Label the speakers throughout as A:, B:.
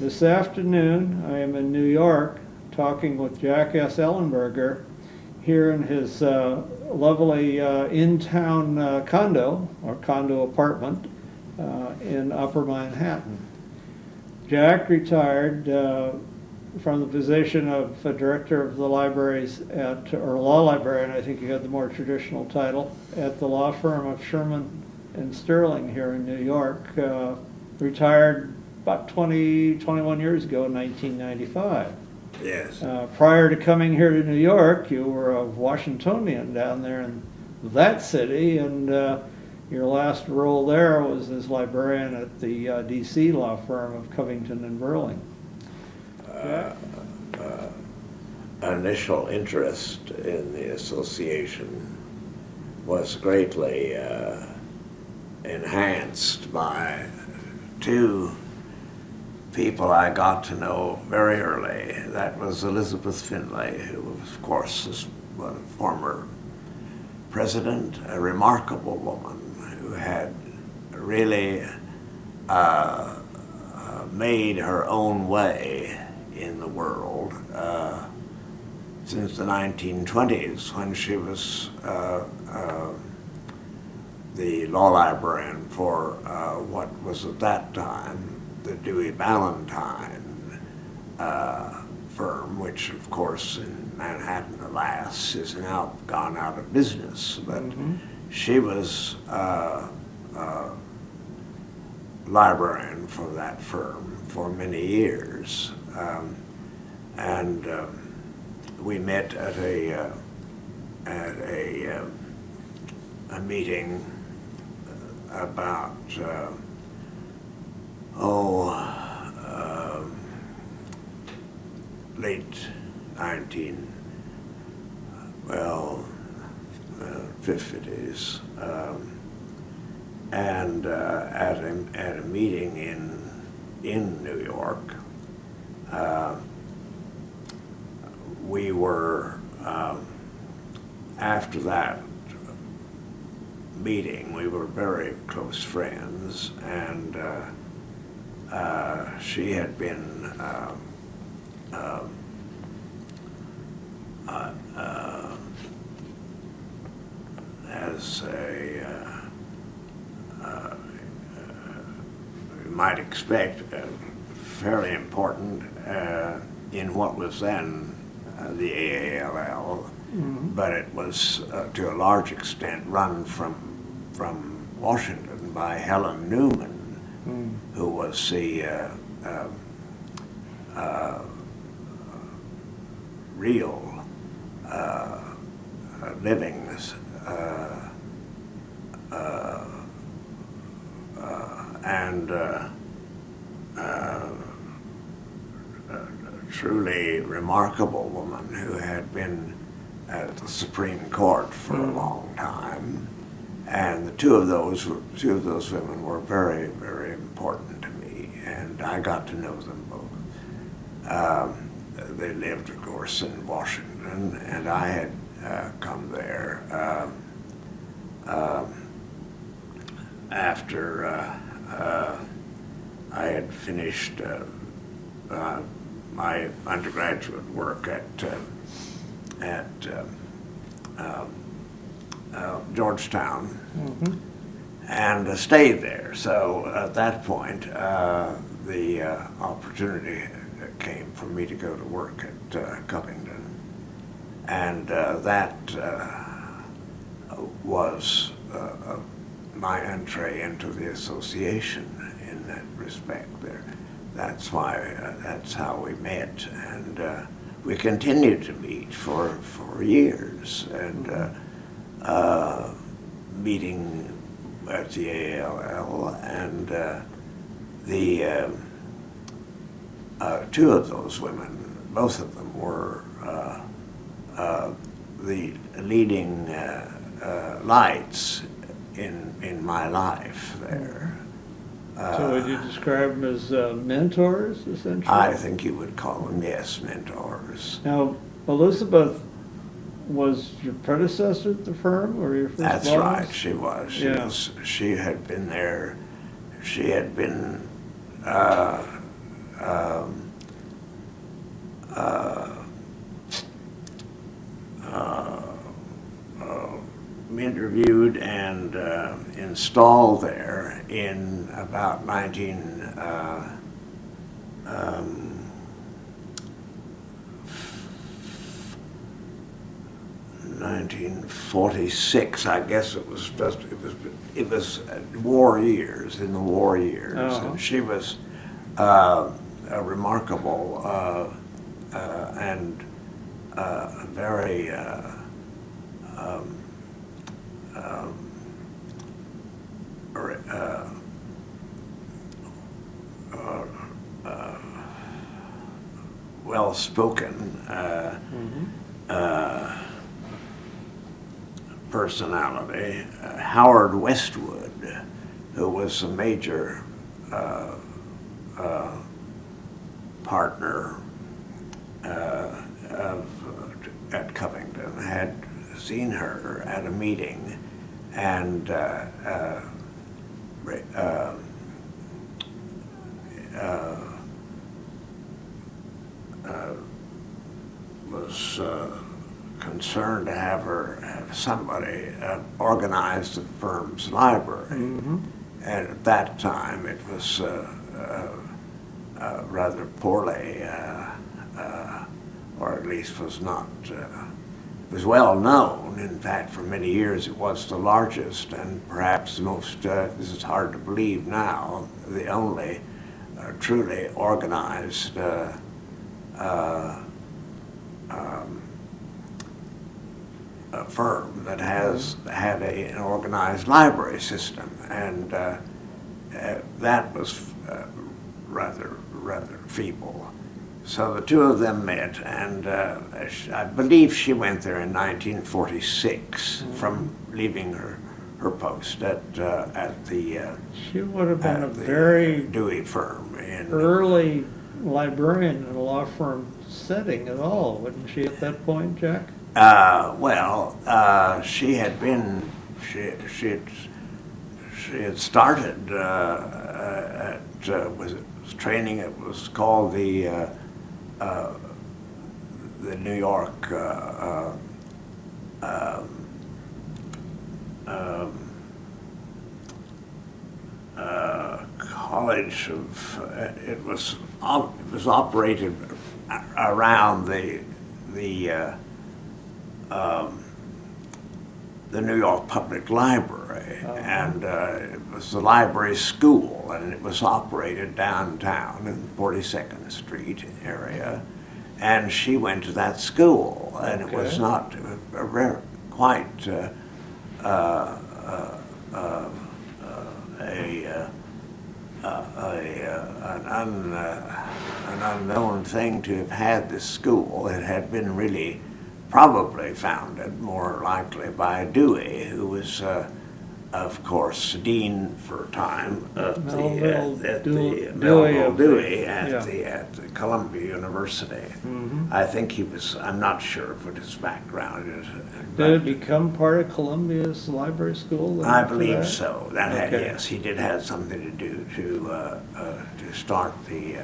A: This afternoon, I am in New York talking with Jack S. Ellenberger here in his lovely in-town condo, or condo apartment, in Upper Manhattan. Jack retired from the position of director of the libraries or law librarian, I think he had the more traditional title, at the law firm of Sherman and Sterling here in New York. Retired about 21 years ago in 1995.
B: Yes.
A: Prior to coming here to New York, you were a Washingtonian down there in that city, and your last role there was as librarian at the D.C. law firm of Covington and Burling.
B: Initial interest in the association was greatly enhanced by two people I got to know very early. That was Elizabeth Finlay, who of course is a former president, a remarkable woman who had really made her own way in the world since the 1920s, when she was the law librarian for what was at that time the Dewey Ballantyne firm, which of course in Manhattan, alas, is now gone out of business. But she was librarian for that firm for many years. And we met at a meeting about late 50s, and at a meeting in New York. We were, after that meeting, we were very close friends, and she had been as you might expect, fairly important in what was then the AALL, but it was to a large extent run from Washington by Helen Newman, who was the real living and truly remarkable woman who had been at the Supreme Court for a long time, and the two of those women were very, very important to me, and I got to know them both. They lived, of course, in Washington, and I had come there after I had finished my undergraduate work at Georgetown, and stayed there. So at that point, the opportunity came for me to go to work at Covington, and that was my entree into the association in that respect. That's how we met, and we continued to meet for years, and meeting at the AALL, and the two of those women, both of them were the leading lights in my life there.
A: So would you describe them as mentors, essentially?
B: I think you would call them, yes, mentors.
A: Now, Elizabeth was your predecessor at the firm, or your first
B: That's
A: boss?
B: right, she was. She had been there. She had been interviewed and installed there in about 1946, I guess it was just, it was war years, in the war years.
A: Uh-huh.
B: And she was a remarkable and very well-spoken personality. Howard Westwood, who was a major partner at Covington, had seen her at a meeting and was concerned to have somebody organize the firm's library. And at that time it was rather poorly, or at least was not, was well known. In fact, for many years it was the largest and perhaps the most, this is hard to believe now, the only truly organized a firm that had an organized library system, and that was rather feeble. So the two of them met, and I believe she went there in 1946 from leaving her post at the
A: She would have been a
B: the
A: very
B: Dewey firm in
A: early librarian in a law firm setting at all, wouldn't she, at that point, Jack?
B: She had been, she had started was training. It was called the New York College of. It was operated around the New York Public Library, and it was the library school, and it was operated downtown in 42nd Street area, and she went to that school, and it was not quite an unknown thing to have had this school. It had been really probably founded more likely by Dewey, who was, of course, dean for a time at Melville Dewey at the Columbia University. I think he was. I'm not sure what his background is.
A: Did it become part of Columbia's library school?
B: I believe so. Yes, he did have something to do to start the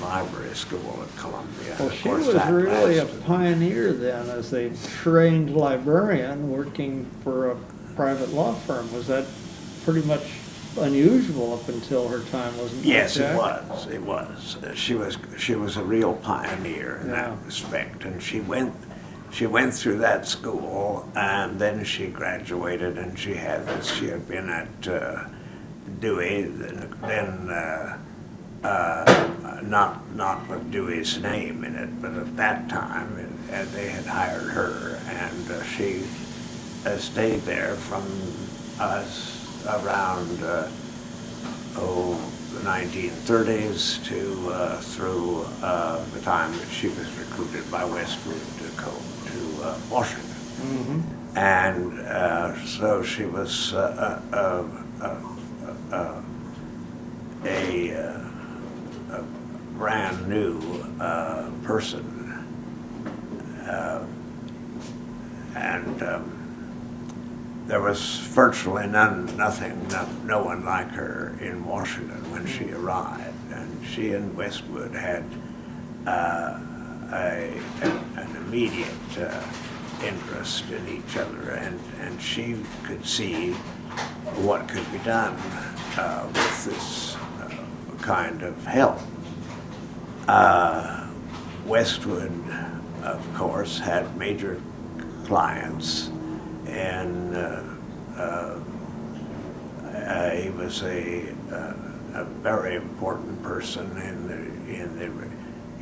B: library school at Columbia.
A: Well, she was really a pioneer then as a trained librarian working for a private law firm. Was that pretty much unusual up until her time, wasn't it?
B: Yes, it was. It was. She was a real pioneer in that respect, and she went through that school, and then she graduated, and she had been at Dewey, then not with Dewey's name in it, but at that time, and they had hired her, and she stayed there from around the 1930s to through the time that she was recruited by Westwood to go to Washington. And so she was a brand new person, and there was virtually no one like her in Washington when she arrived, and she and Westwood had an immediate interest in each other, and she could see what could be done with this kind of help. Westwood, of course, had major clients, and he was a very important person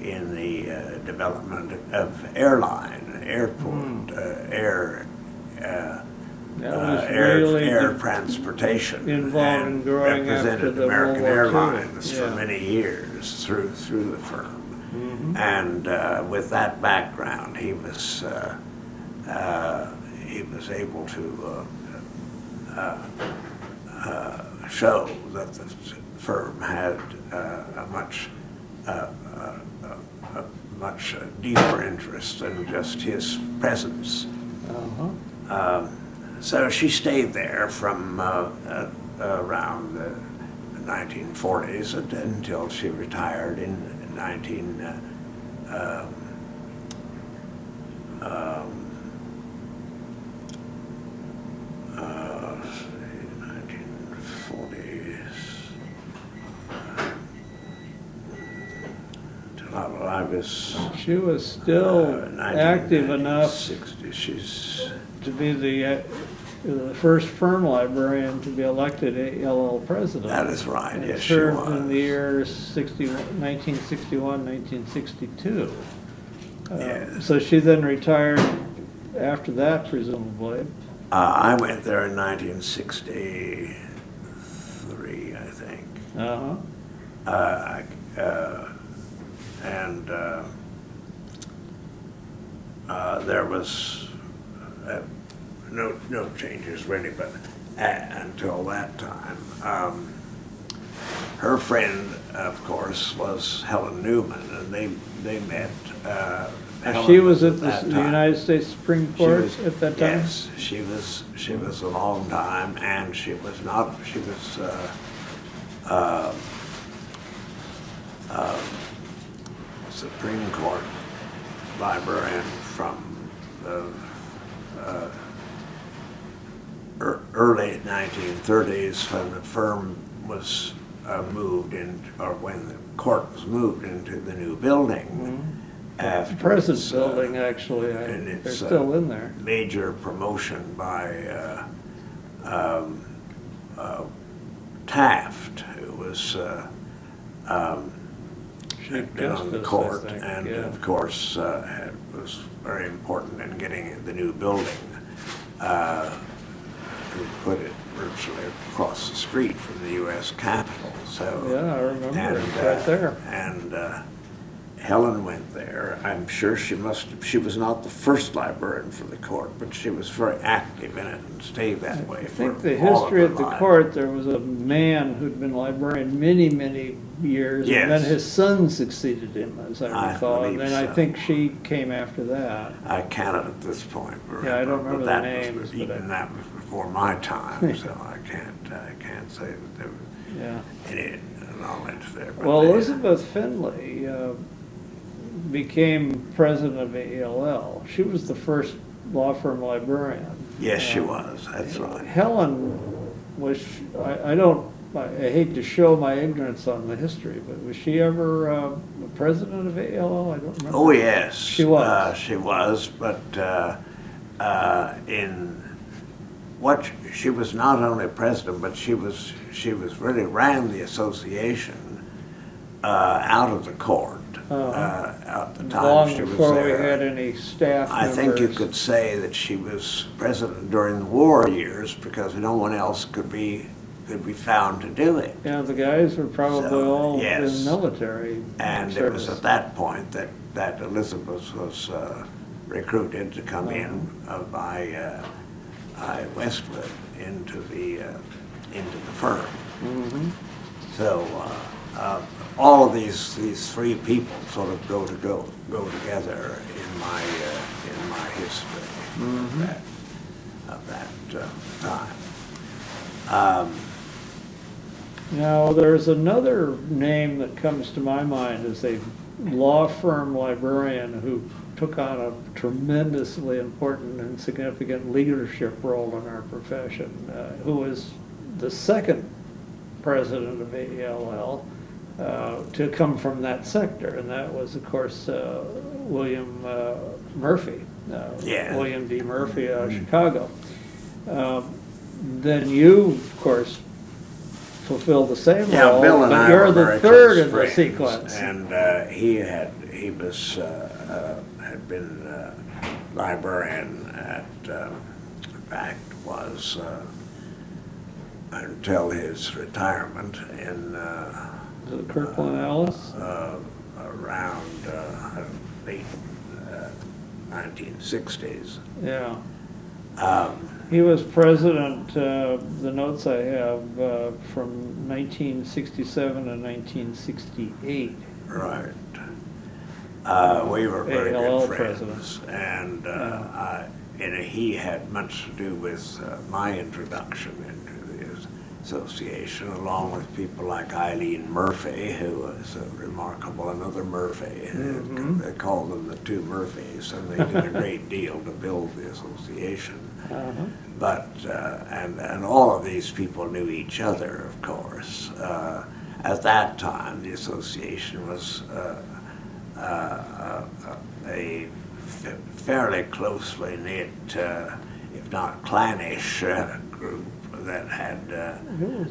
B: in the development of airport, air transportation,
A: involved in
B: and
A: growing after
B: represented
A: the
B: American
A: World War II.
B: Airlines for many years through the firm.
A: Mm-hmm.
B: And with that background, he was able to show that the firm had a much deeper interest than just his presence.
A: Uh-huh.
B: So she stayed there from around the 1940s until she retired in 1940s. Till I was.
A: She was still active enough
B: 60. She's
A: to be the first firm librarian to be elected ALL president.
B: That is right.
A: And
B: Yes, she
A: served
B: was.
A: in the years 1961, 1962.
B: Yes.
A: So she then retired after that, presumably.
B: I went there in 1963, I think.
A: Uh-huh.
B: And there was no changes really, but until that time. Her friend, of course, was Helen Newman, and they met.
A: She was at the
B: that
A: United States Supreme
B: She
A: Court
B: was-
A: at that time?
B: Yes, she was a long time, and she was Supreme Court librarian from the early 1930s, when the firm was moved in, or when the court was moved into the new building. After
A: The President's
B: its,
A: building, actually,
B: and
A: they're
B: it's
A: still in there.
B: major promotion by Taft, who was had been on the
A: Justice, I
B: court,
A: think,
B: and
A: yeah.
B: of course was very important in getting the new building. We put it virtually across the street from the U.S. Capitol. So
A: Yeah, I remember
B: and,
A: it, right there.
B: And Helen went there. I'm sure she was not the first librarian for the court, but she was very active in it and stayed that way
A: I
B: for
A: think the
B: all of
A: history
B: her
A: of the
B: life.
A: court, there was a man who'd been librarian many, many years. And then
B: Yes.
A: his son succeeded him, as I
B: I
A: recall. And
B: believe
A: then I
B: so.
A: think she came after that.
B: I cannot at this point remember.
A: Yeah, I don't remember
B: but
A: the
B: that
A: names,
B: was,
A: but
B: even that was before my time, so I can't say that there was
A: Yeah.
B: any knowledge there. But
A: Well,
B: they-
A: Elizabeth Finley became president of ALL. She was the first law firm librarian.
B: Yes, she was. That's right.
A: Helen was, I hate to show my ignorance on the history, but was she ever president of ALL? I don't remember.
B: Oh yes,
A: She was.
B: She was, but she was not only president, but she really ran the association out of the court. At the time
A: Long
B: she was
A: before we
B: there.
A: had any staff
B: I
A: members.
B: think you could say that she was president during the war years because no one else could be found to do it.
A: Yeah, the guys were probably
B: So,
A: all
B: yes.
A: in military
B: And it was
A: service.
B: at that point that Elizabeth was recruited to come in by Westwood into the firm.
A: Mhm.
B: So all of these three people sort of go together in my history.
A: Mhm.
B: That of that time.
A: Now, there's another name that comes to my mind as a law firm librarian who took on a tremendously important and significant leadership role in our profession, who was the second president of AELL to come from that sector, and that was, of course, William Murphy,
B: Yeah.
A: William D. Murphy out of Chicago. Then you, of course, fulfill the same
B: Yeah,
A: role,
B: Bill and
A: but
B: I
A: you're
B: were
A: the
B: very
A: third
B: close
A: in the
B: friends,
A: sequence.
B: and he was had been librarian at in fact was until his retirement in
A: Is it Kirkland Ellis?
B: around late 1960s.
A: Yeah.
B: Um,
A: He was president, the notes I have, from 1967 to 1968.
B: Right. We were very
A: ALL
B: good friends,
A: presidents.
B: and he had much to do with my introduction into the association, along with people like Eileen Murphy, who was remarkable, another Murphy.
A: Mhm.
B: They called them the two Murphys, and they did a great deal to build the association.
A: Uh-huh.
B: But, and all of these people knew each other, of course. At that time, the association was a fairly closely knit, if not clannish, group that had.
A: It was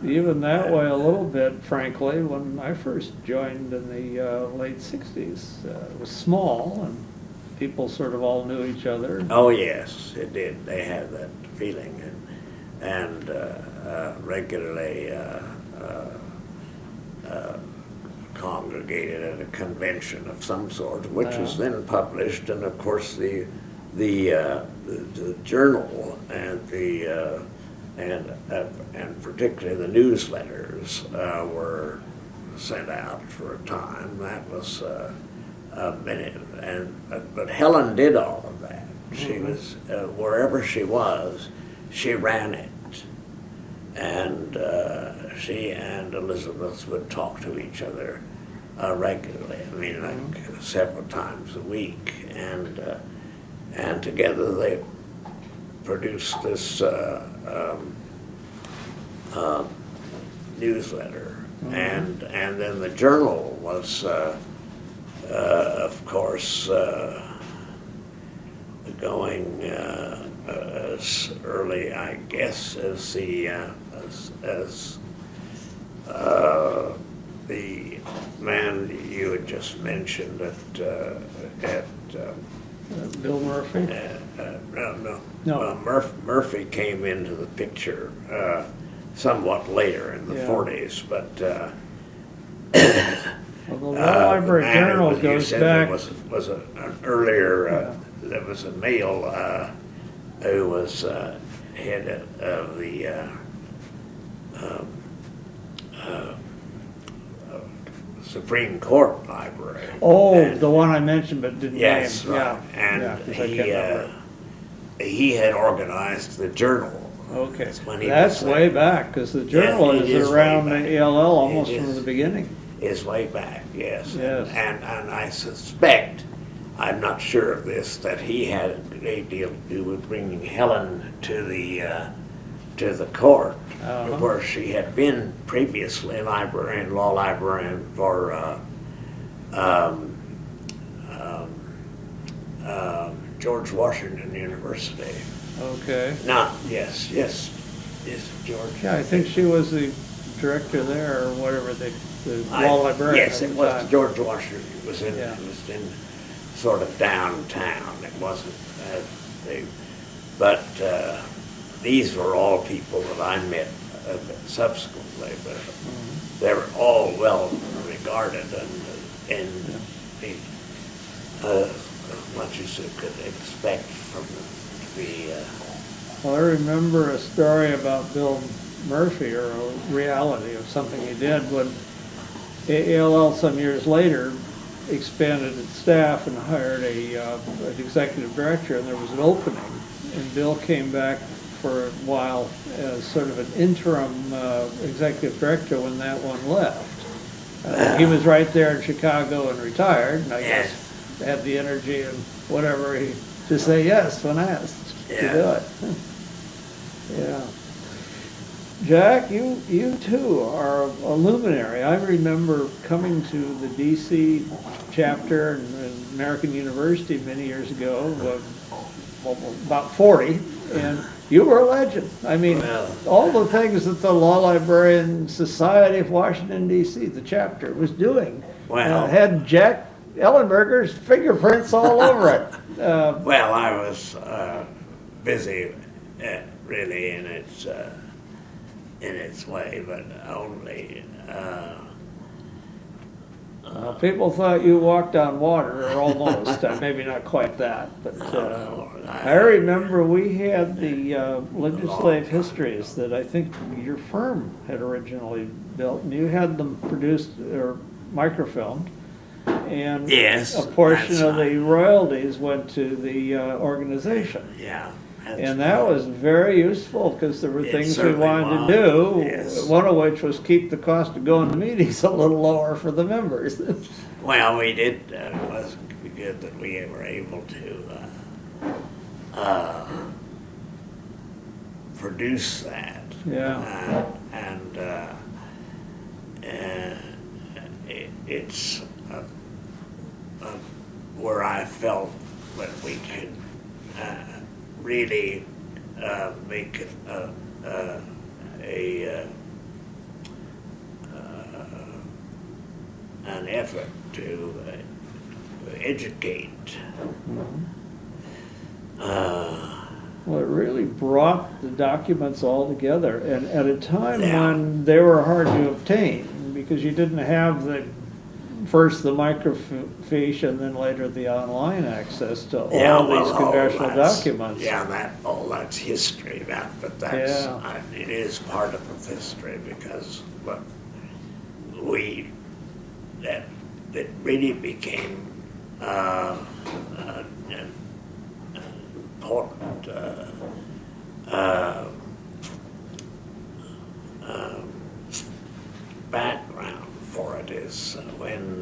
A: even that way a little bit, frankly, when I first joined in the late 60s. It was small, and people sort of all knew each other.
B: Oh yes, it did. They had that feeling, and regularly congregated at a convention of some sort, which was then published, and of course the journal and the and particularly the newsletters were sent out for a time. That was a minute, but Helen did all of that. She was wherever she was, she ran it, and she and Elizabeth would talk to each other regularly. I mean, like several times a week, and together they produced this newsletter, and then the journal was, of course, going as early, I guess, as the man you had just mentioned at
A: Bill Murphy?
B: no.
A: No.
B: Murphy came into the picture somewhat later in the
A: Yeah.
B: 40s, but
A: Well, the Law Library Journal
B: you
A: goes
B: said
A: back.
B: there was an earlier, there was a male who was head of the Supreme Court Library.
A: Oh,
B: And-
A: the one I mentioned but didn't
B: Yes,
A: name.
B: right.
A: Yeah,
B: And
A: yeah, 'cause I can't remember.
B: he had organized the journal.
A: Okay,
B: That's when he
A: that's
B: was,
A: way back, because the journal
B: it is
A: is
B: way
A: around
B: back.
A: the ALL almost
B: It
A: from
B: is.
A: the beginning.
B: Is way back, yes.
A: Yes.
B: And I suspect, I'm not sure of this, that he had a great deal to do with bringing Helen to the court,
A: Uh-huh.
B: where she had been previously law librarian for George Washington University.
A: Okay.
B: Yes, George.
A: Yeah, I think she was the director there, or whatever, the law librarian
B: Yes,
A: at
B: it
A: the
B: was
A: time.
B: George Washington. It was in
A: Yeah.
B: sort of downtown. It wasn't but these were all people that I met subsequently, but they were all well regarded and as much as you could expect from them to be.
A: Well, I remember a story about Bill Murphy, or a reality of something he did when ALL some years later expanded its staff and hired an executive director, and there was an opening and Bill came back for a while as sort of an interim executive director when that one left. He was right there in Chicago and retired, and I guess had the energy and whatever to say yes when asked to do it. Yeah. Jack, you too are a luminary. I remember coming to the DC chapter in American University many years ago, about 40, and you were a legend. I mean, all the things that the Law Librarian Society of Washington, D.C., the chapter, was doing, had Jack Ellenberger's fingerprints all over it.
B: Well, I was busy, really, in its way, but only.
A: People thought you walked on water, or almost. Maybe not quite that, but I remember we had the legislative histories that I think your firm had originally built, and you had them produced or microfilmed, and a portion of the royalties went to the organization.
B: Yeah.
A: And that was very useful because there were things we wanted to do, one of which was keep the cost of going to meetings a little lower for the members.
B: Well, we did. It was good that we were able to produce that.
A: Yeah.
B: It's where I felt that we could really make an effort to educate.
A: Well, it really brought the documents all together, and at a time when they were hard to obtain because you didn't have first the microfiche and then later the online access to all these congressional documents.
B: Yeah, that's history, but it is part of the history because it really became an important background for it is when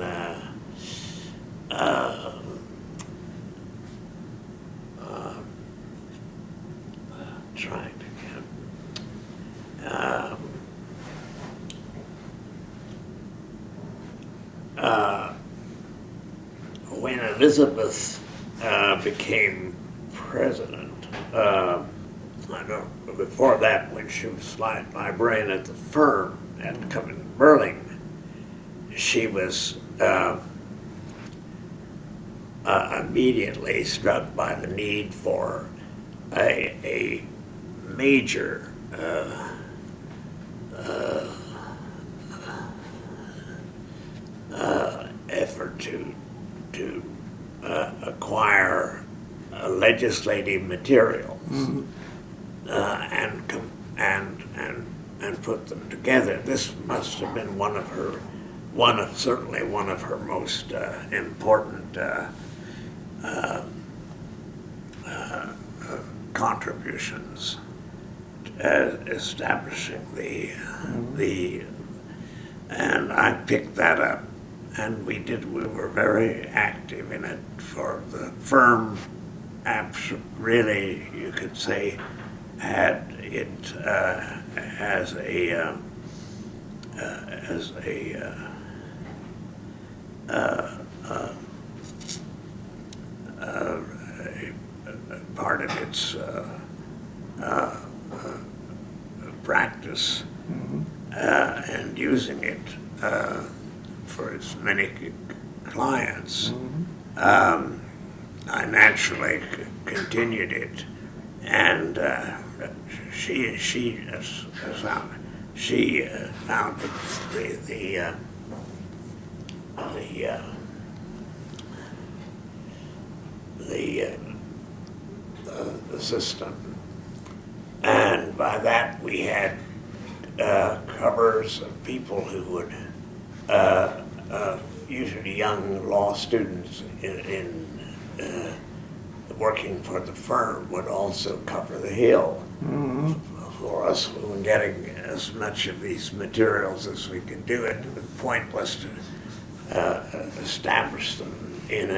B: trying to when Elizabeth became president. I know before that, when she was librarian at the firm at Burling, she was immediately struck by the need for a major effort to acquire legislative materials and put them together. This must have been certainly one of her most important contributions to establishing and I picked that up, and we were very active in it for the firm. Really, you could say, had it as a part of its practice, and using it for its many clients. I naturally continued it, and she found the system, and by that we had covers of people who would usually young law students in working for the firm would also cover the hill for us. We were getting as much of these materials as we could do. It was pointless to establish them in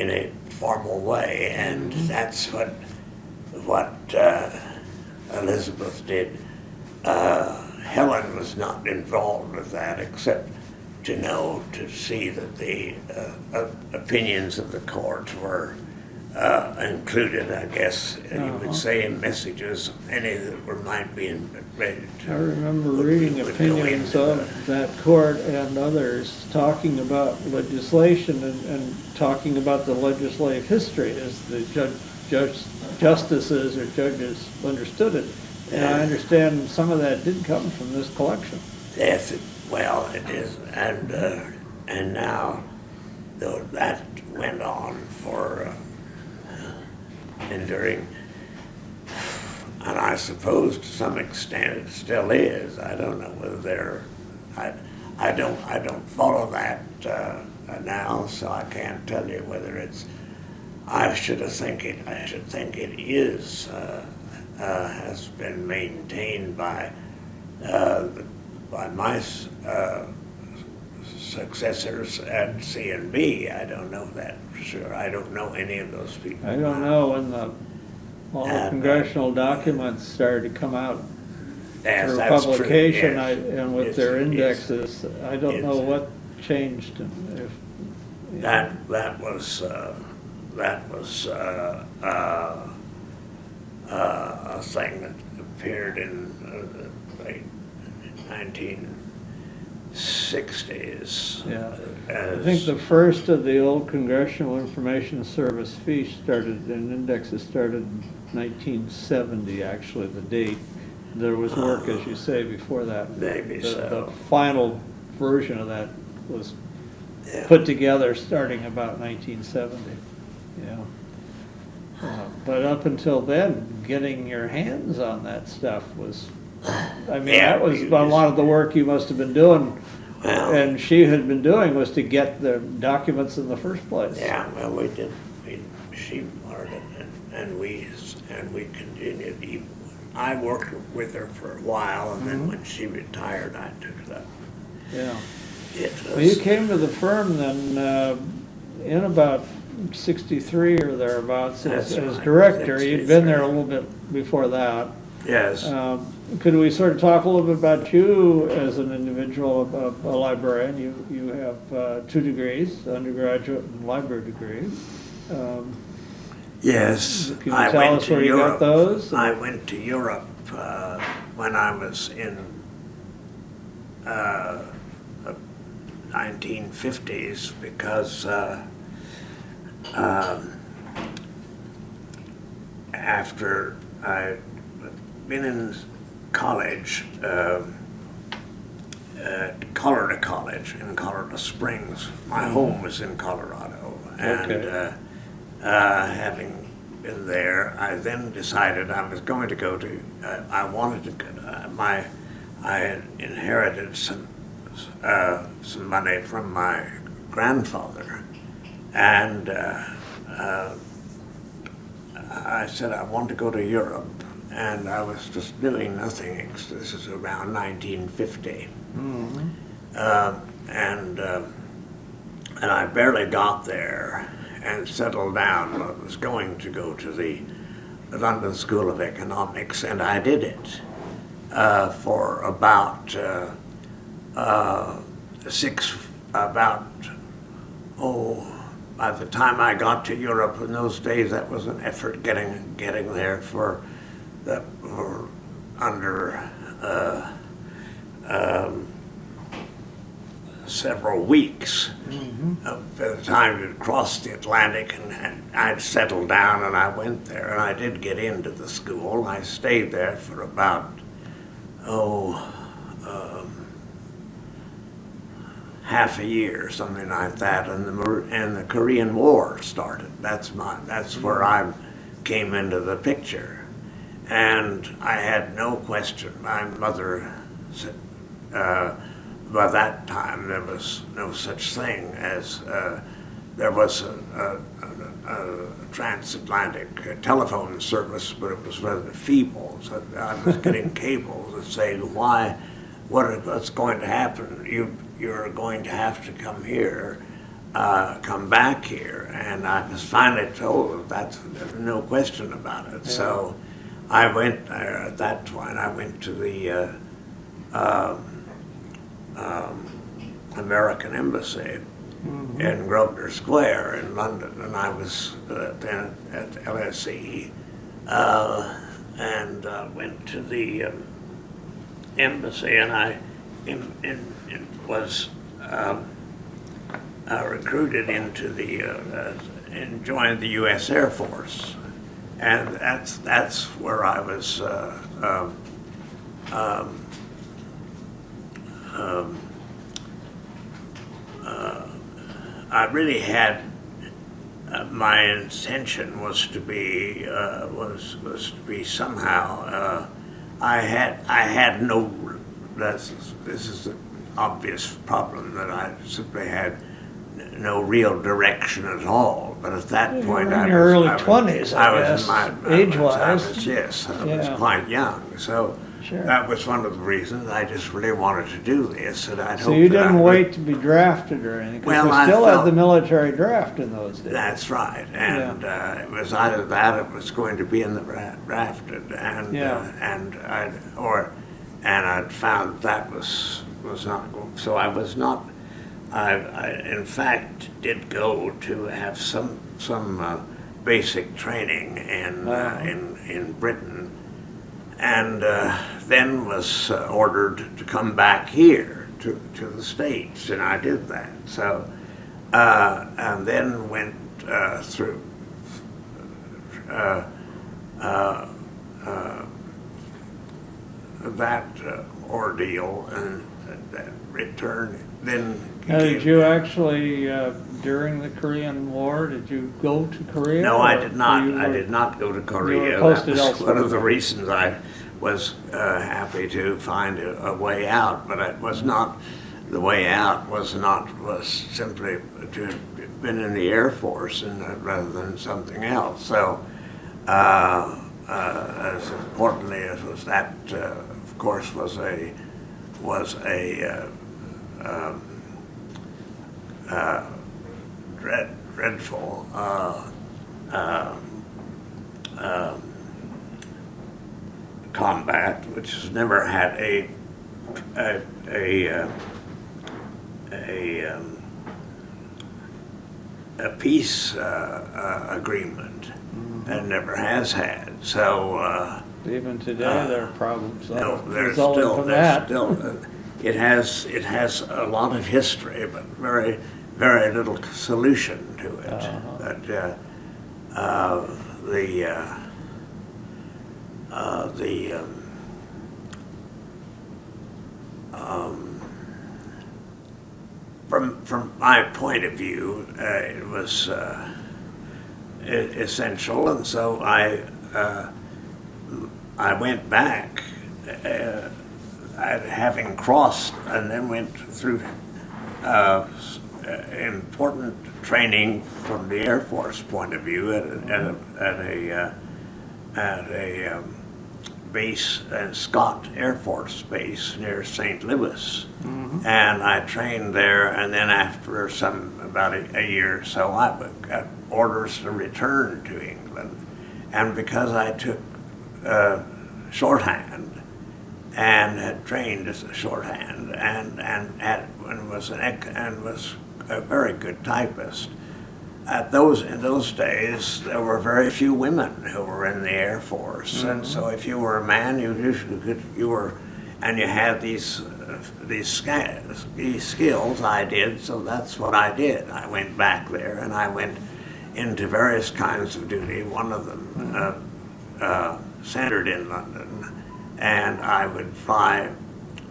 B: a formal way, and that's what Elizabeth did. Helen was not involved with that, except to see that the opinions of the court were included, I guess, you would say, in messages, any that might be read.
A: I remember reading opinions of that court and others talking about legislation and talking about the legislative history as the justices or judges understood it. And I understand some of that did come from this collection.
B: Yes, well, it is, and now, though that went on for enduring, and I suppose to some extent it still is. I don't know whether I don't follow that now, so I can't tell you whether it's. I should think it is has been maintained by my successors at C&B. I don't know that for sure. I don't know any of those people.
A: I don't know when all the congressional documents started to come out
B: yes,
A: for
B: that's
A: publication,
B: true, yes.
A: and with their indexes. I don't know what changed.
B: That was a thing that appeared in the late 1960s.
A: Yeah, I think the first of the old Congressional Information Service fees started, and indexes started in 1970, actually, the date. There was work, as you say, before that.
B: Maybe
A: The final version of that was put together starting about 1970. Yeah. But up until then, getting your hands on that stuff was, that was a lot of the work you must have been doing, and she had been doing, was to get the documents in the first place.
B: Yeah, well, we did. She learned it, and we continued. Even I worked with her for a while, and then when she retired, I took it up.
A: Yeah. Well, you came to the firm then in about 63 or thereabouts as director. You'd been there a little bit before that.
B: Yes.
A: Could we sort of talk a little bit about you as an individual, a librarian? You have 2 degrees, undergraduate and library degree.
B: Yes.
A: Can you tell us where you got those?
B: I went to Europe when I was in 1950s because after I'd been in college, at Colorado College in Colorado Springs. My home was in Colorado, and having been there, I then decided I was going to go to. I wanted to go. I had inherited some money from my grandfather, and I said I want to go to Europe, and I was just doing nothing. This is around 1950, and I barely got there and settled down. I was going to go to the London School of Economics, and I did it for about by the time I got to Europe in those days, that was an effort getting there for under several weeks. By the time you'd crossed the Atlantic and I'd settled down, and I went there, and I did get into the school. I stayed there for about half a year, something like that, and the Korean War started. That's where I came into the picture, and I had no question. My mother said, by that time there was no such thing as there was transatlantic telephone service, but it was rather feeble. So I was getting cables that say, what's going to happen? You're going to have to come here, come back here. And I was finally told there's no question about it. Yeah. So I went, at that point, I went to the American Embassy in Grosvenor Square in London, and I was then at LSE, and went to the embassy, and I was recruited into and joined the U.S. Air Force, and that's where I was. I really had my intention was to be somehow. I had no. This is an obvious problem that I simply had no real direction at all. But at that point,
A: in your early 20s, I guess, age-wise.
B: Yes, I was quite young, so. Sure. That was one of the reasons I just really wanted to do this, and I'd
A: So you didn't wait to be drafted or anything? Because we still had the military draft in those days.
B: That's right, and it was either that or it was going to be in the drafted, and I'd found that was not going. So I was not. I in fact did go to have some basic training in Britain. And then was ordered to come back here to the States, and I did that. So, and then went through that ordeal and that return. Then
A: did you actually, during the Korean War, did you go to Korea?
B: No, I did not. I did not go to Korea. That was one of the reasons I was happy to find a way out, but it was not. The way out was simply to have been in the Air Force rather than something else. So, as importantly as was that, of course, was a dreadful combat, which has never had a peace agreement, and never has had. So
A: even today, there are problems.
B: No, there's still. It has a lot of history, but very, very little solution to it. From my point of view, it was essential, and so I went back. Having crossed and then went through important training from the Air Force point of view at a base at Scott Air Force Base near St. Louis, and I trained there. And then after about a year or so, I got orders to return to England, and because I took shorthand. And had trained as a shorthand, and was a very good typist. In those days, there were very few women who were in the Air Force, and so if you were a man, and you had these skills. I did, so that's what I did. I went back there, and I went into various kinds of duty. One of them centered in London. And I would fly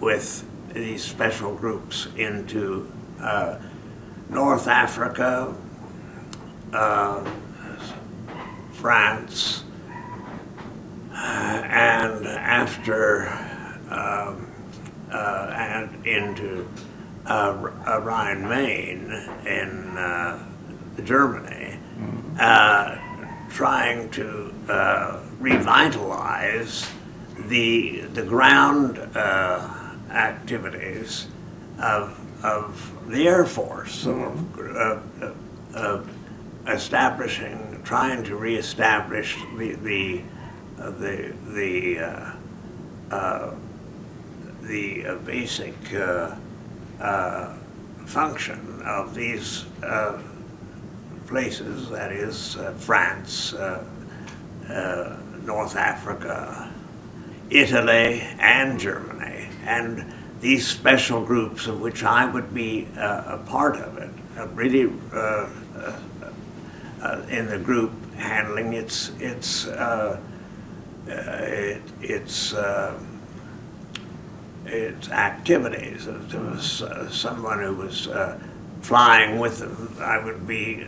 B: with these special groups into North Africa, France, and and into Rhine-Main in Germany. trying to revitalize the ground activities of the Air Force, trying to reestablish the basic function of these places, that is France, North Africa, Italy, and Germany, and these special groups of which I would be a part of it, really in the group handling its activities. There was someone who was flying with them. I would be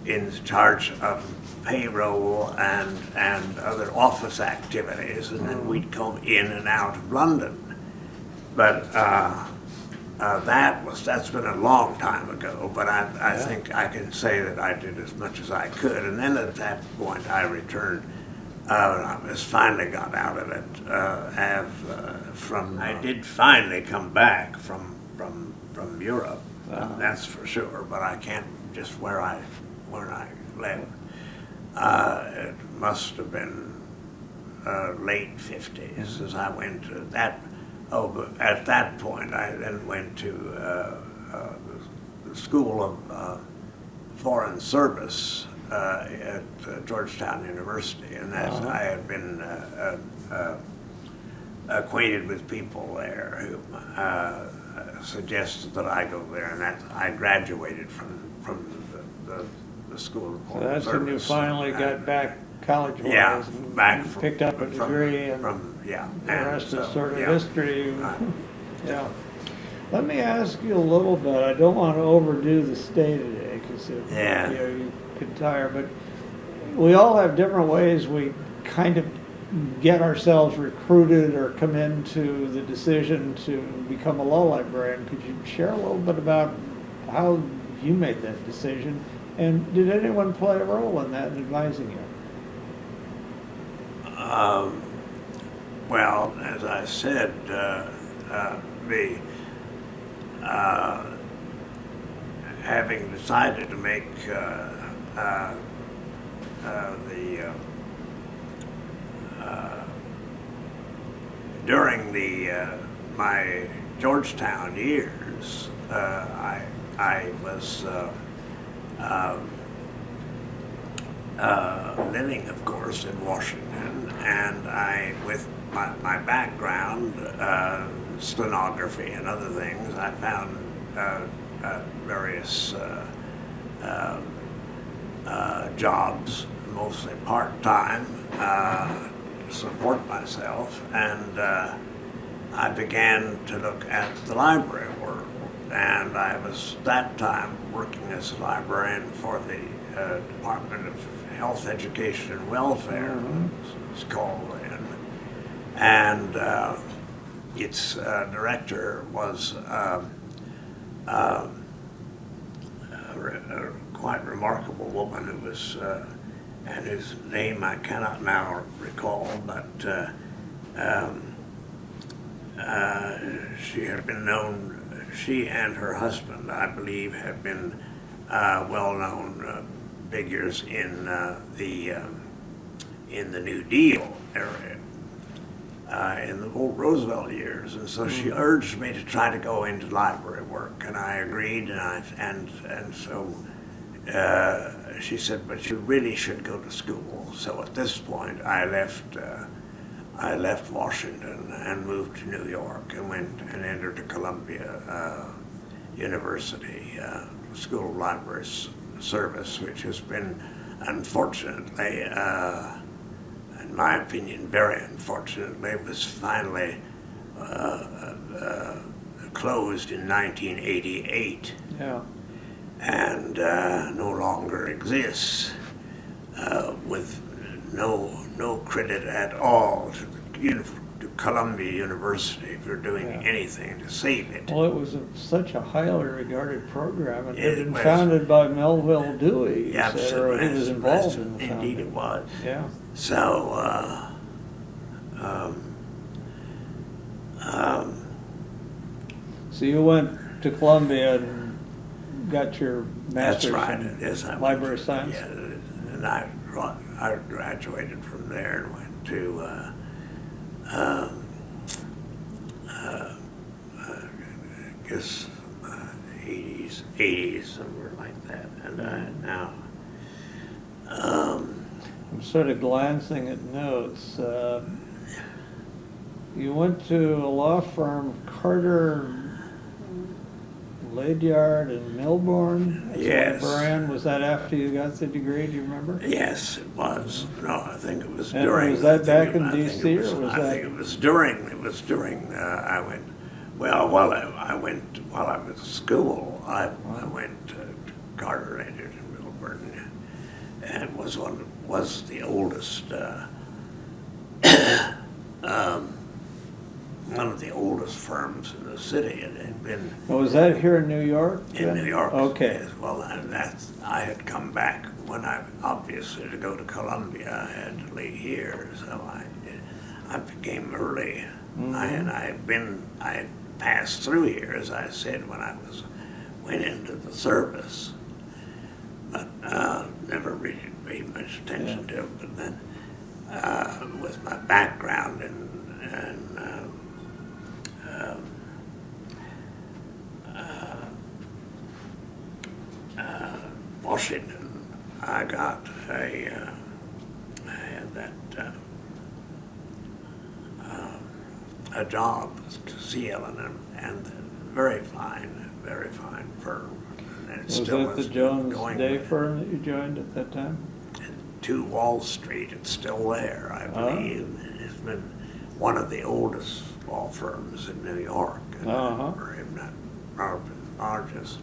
B: in charge of payroll and other office activities, and then we'd come in and out of London. But that's been a long time ago, but I think I can say that I did as much as I could. And then at that point I returned, I finally got out of it. I did finally come back from Europe, that's for sure, but I can't just where I left. It must have been late 50s as I went to that. Oh, but at that point, I then went to the School of Foreign Service at Georgetown University, and I had been acquainted with people there who suggested that I go there, and that I graduated from the School of Foreign Service.
A: So that's when you finally got back college-wise.
B: Yeah,
A: and
B: back
A: picked up a degree, and
B: yeah,
A: the rest is sort of
B: yeah.
A: history. Yeah. Let me ask you a little bit. I don't want to overdo the stay today because you could tire, but we all have different ways we kind of get ourselves recruited or come into the decision to become a law librarian. Could you share a little bit about how you made that decision, and did anyone play a role in that in advising you?
B: Well, as I said, having decided to make during my Georgetown years, I was living, of course, in Washington, and with my background, stenography and other things, I found various jobs, mostly part-time, to support myself, and I began to look at the library work, and I was that time working as a librarian for the Department of Health, Education, and Welfare, it's called then, and its director was a quite remarkable woman who was, and whose name I cannot now recall, but she had been known, she and her husband, I believe, had been well-known figures in the New Deal area, in the Roosevelt years, and so she urged me to try to go into library work, and I agreed, and so she said, but you really should go to school. So at this point, I left Washington and moved to New York and went and entered a Columbia University School of Library Service, which has been, unfortunately, in my opinion, very unfortunately, was finally closed in 1988.
A: Yeah.
B: And no longer exists, with no credit at all to Columbia University for doing
A: Yeah.
B: anything to save it.
A: Well, it was such a highly regarded program, and it had
B: It
A: been
B: was.
A: founded by Melville Dewey, you
B: Yeah,
A: said, or he was involved in the
B: indeed
A: founding.
B: it was.
A: Yeah.
B: So, um,
A: So you went to Columbia and got your
B: that's
A: master's
B: right.
A: in
B: Yes, I
A: library
B: went,
A: science?
B: yeah, and I graduated from there and went to I guess 80s, somewhere like that. And now,
A: I'm sort of glancing at notes. You went to a law firm, Carter, Ledyard in Melbourne as a
B: Yes.
A: librarian. Was that after you got the degree? Do you remember?
B: yes, it was. No, I think it was
A: And
B: during.
A: was that
B: I think
A: back
B: it-
A: in
B: I think
A: DC,
B: it was-
A: or was
B: I
A: that-
B: think it was during. It was during. I went. Well, I went while I was at school. I went to Carter Ledyard in Melbourne, and was the oldest. One of the oldest firms in the city. It had been
A: Oh, was that here in New York?
B: in
A: then?
B: New York.
A: Okay.
B: Yes, well, and I had come back when obviously to go to Columbia, I had to leave here, so I became early.
A: Mm-hmm.
B: I had passed through here, as I said, when went into the service, but never really paid much attention to it. But then, with my background in Washington, I had a job to S Ellenberger, and very fine firm. And it
A: Was
B: still
A: that the
B: is
A: Jones
B: going
A: Day firm that you joined at that time?
B: to Wall Street. It's still there, I believe. It's been one of the oldest law firms in New York, or if not probably the largest.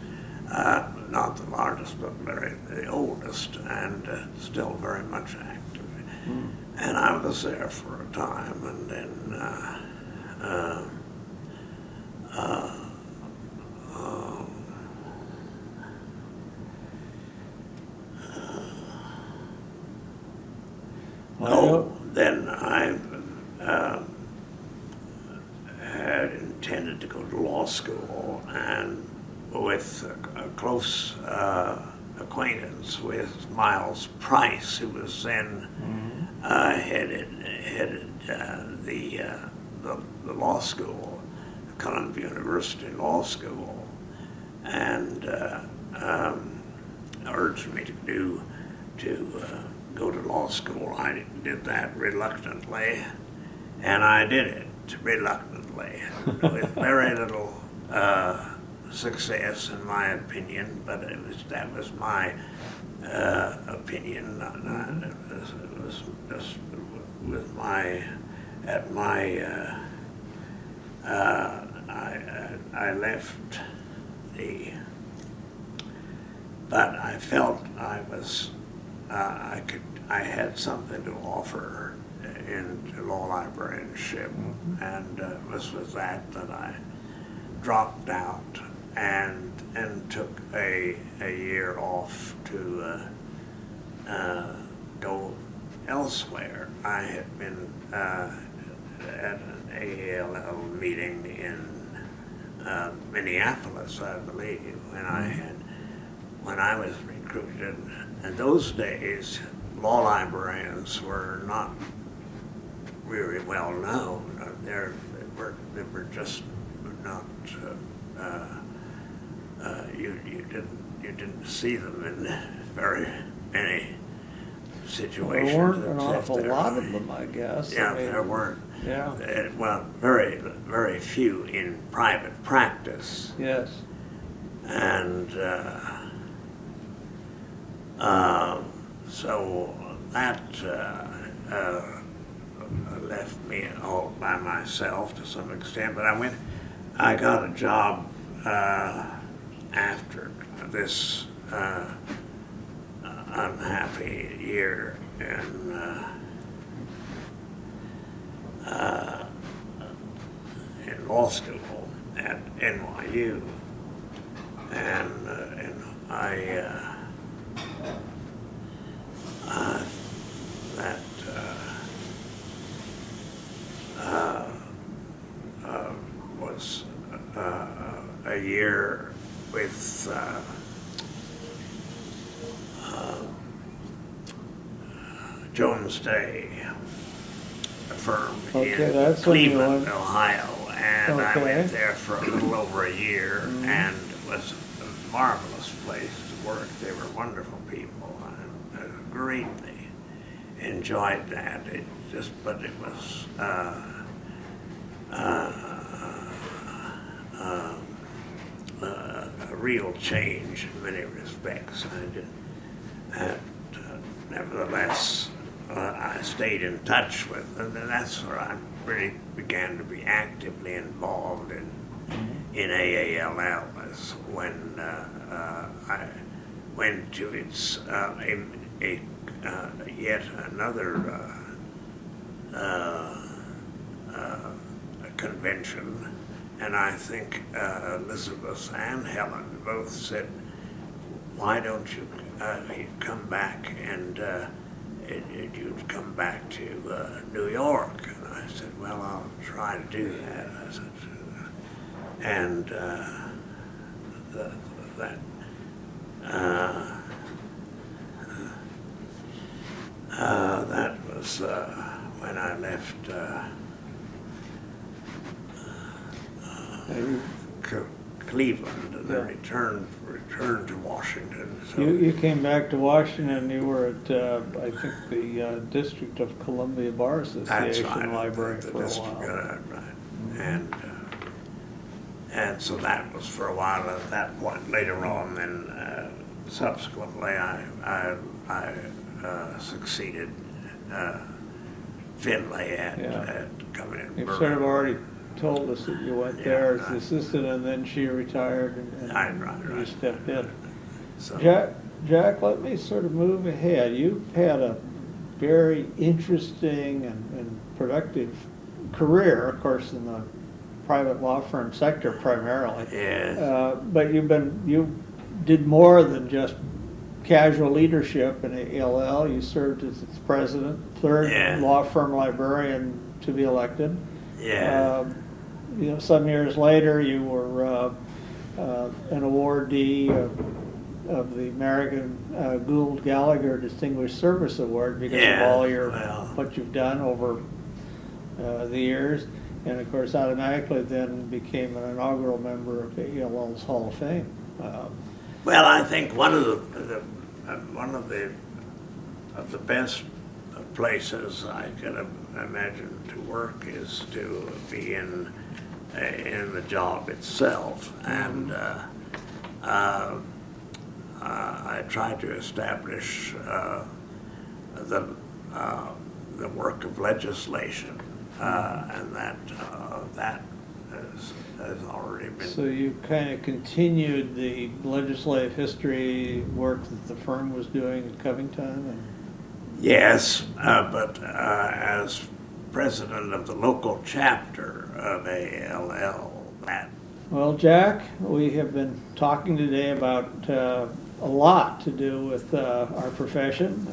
B: Not the largest, but the oldest, and still very much active. And I was there for a time, and then then I had intended to go to law school, and with a close acquaintance with Miles Price, who was then headed the law school, Columbia University Law School, and urged me to go to law school. I did that reluctantly, and I did it reluctantly with very little success, in my opinion. But that was my opinion. It was just with I left but I felt I had something to offer in law librarianship, and it was with that I dropped out and took a year off to go elsewhere. I had been at an AALL meeting in Minneapolis, I believe, when I was recruited. In those days, law librarians were not really well known. They were just not. You didn't see them in very many situations.
A: There weren't an
B: except
A: awful
B: there.
A: lot of them, I guess.
B: Yeah,
A: I mean,
B: there weren't.
A: Yeah.
B: Well, very few in private practice,
A: Yes.
B: and so that left me all by myself to some extent. But I got a job after this unhappy year in law school at NYU, and that was a year with Jones Day, a firm
A: Okay,
B: in
A: that's when you
B: Cleveland,
A: went-
B: Ohio, and I
A: Okay.
B: went there for a little over a year, and it was a marvelous place to work. They were wonderful people. I greatly enjoyed that. But it was a real change in many respects. Nevertheless, I stayed in touch with, and that's where I really began to be actively involved in AALL. Is when I went to its yet another convention, and I think Elizabeth and Helen both said, "Why don't you come back and you'd come back to New York?" And I said, "Well, I'll try to do that." I said, and that was when I left Cleveland and then returned to Washington. So
A: You came back to Washington, you were at, I think, the District of Columbia Bar
B: that's
A: Association
B: right,
A: Library
B: the
A: for a
B: district,
A: while.
B: right. And so that was for a while. At that point, later on, then subsequently, I succeeded Finlay at coming in.
A: You've sort of already told us that you went there as assistant, and then she retired, and you stepped in.
B: So,
A: Jack, let me sort of move ahead. You've had a very interesting and productive career, of course, in the private law firm sector primarily.
B: yeah.
A: But you did more than just casual leadership in ALL. You served as its president, third law firm librarian to be elected.
B: Yeah.
A: Some years later, you were an awardee of the American Gould Gallagher Distinguished Service Award because of all what you've done over the years, and of course, automatically then became an inaugural member of ALL's Hall of Fame.
B: Well, I think one of the best places I could imagine to work is to be in the job itself, and I tried to establish the work of legislation, and that has already been.
A: So you kind of continued the legislative history work that the firm was doing at Covington? And
B: Yes, but as president of the local chapter of ALL,
A: Well, Jack, we have been talking today about a lot to do with our profession,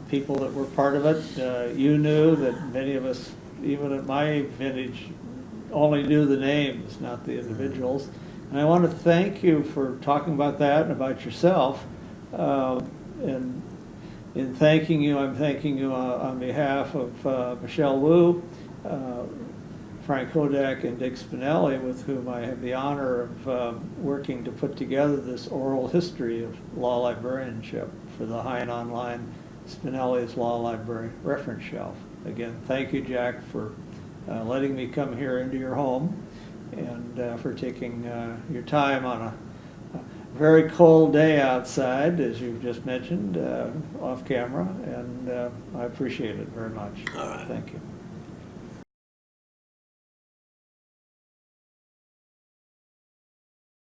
A: people that were part of it. You knew that many of us, even at my vintage, only knew the names, not the individuals. And I want to thank you for talking about that and about yourself. And in thanking you, I'm thanking you on behalf of Michelle Wu, Frank Hodak, and Dick Spinelli, with whom I have the honor of working to put together this oral history of law librarianship for the High and Online Spinelli's Law Library Reference Shelf. Again, thank you, Jack, for letting me come here into your home and for taking your time on a very cold day outside, as you've just mentioned, off camera, and I appreciate it very much.
B: All right.
A: Thank you.